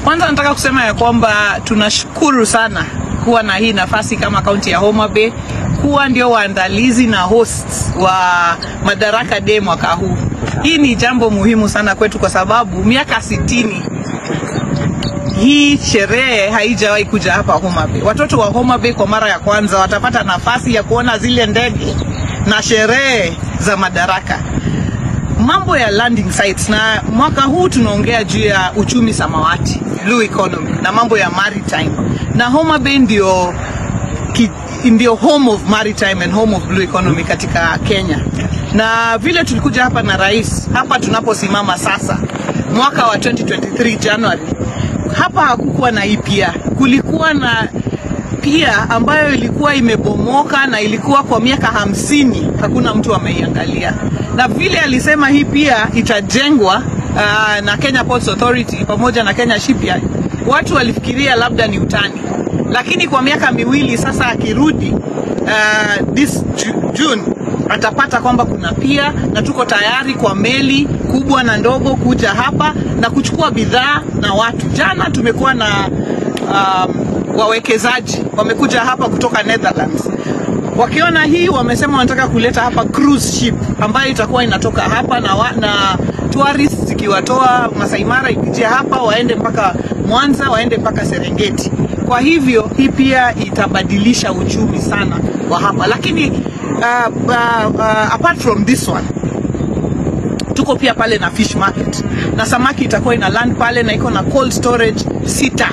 Kwanza nataka kusema ya kwamba tunashukuru sana kuwa na hii nafasi kama kaunti ya Homa Bay, kuwa ndio waandalizi na hosts wa Madaraka Day mwaka huu. Hii ni jambo muhimu sana kwetu kwa sababu miaka 60 hii sherehe haijawahi kuja hapa Homa Bay. Watoto wa Homa Bay kwa mara ya kwanza watapata nafasi ya kuona zile ndege na sherehe za Madaraka. Mambo ya landing sites, na mwaka huu tunaongea juu ya uchumi samawati, blue economy, na mambo ya maritime. Na Homa Bay ndio home of maritime and home of blue economy katika Kenya. Na vile tulikuja hapa na rais, hapa tunaposimama sasa, mwaka wa 2023 January, hapa hakukuwa na ipia. Kulikuwa na pia ambayo ilikuwa imebomoka na ilikuwa kwa miaka 50 hakuna mtu ameiangalia. Na vile alisema hii pia itajengwa na Kenya Ports Authority pamoja na Kenya Shipyard, watu walifikiria labda ni utani. Lakini kwa miaka miwili sasa akirudi this June atapata kwamba kuna pia, na tuko tayari kwa meli kubwa na ndogo kuja hapa na kuchukua bidhaa na watu. Jana tumekuwa na wawekezaji wamekuja hapa kutoka Netherlands. Wakiona hii wamesema wanataka kuleta hapa cruise ship ambayo itakuwa inatoka hapa na tourists zikiwatoa Masai Mara ikija hapa waende mpaka Mwanza, waende mpaka Serengeti. Kwa hivyo hii pia itabadilisha uchumi sana wa hapa. Lakini apart from this one, tuko pia pale na fish market, na samaki itakuwa ina land pale, na iko na cold storage 6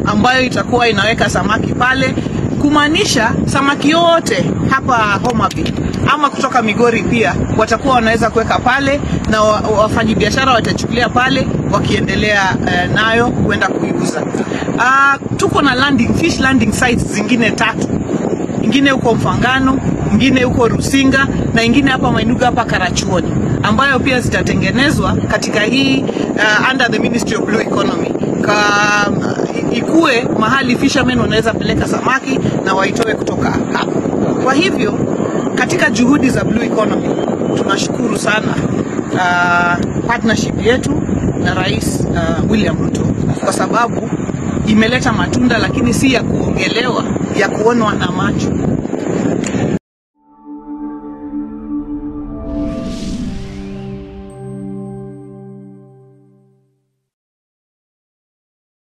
ambayo itakuwa inaweka samaki pale, kumaanisha samaki yote hapa Homa Bay ama kutoka Migori pia watakuwa wanaweza kuweka pale, na wafanyabiashara watachukulia pale wakiendelea nayo kwenda kuiuza. Tuko na fish landing sites zingine 3. Ingine huko Mfangano, ingine huko Rusinga, na ingine hapa Mainuga hapa Karachuoni, ambayo pia zitatengenezwa katika hii under the Ministry of Blue Economy. Ikue mahali fishermen wanaweza peleka samaki na waitoe kutoka hapa. Kwa hivyo katika juhudi za Blue Economy tunashukuru sana partnership yetu na Rais William Ruto, kwa sababu imeleta matunda, lakini si ya kuongelewa, ya kuonwa na macho.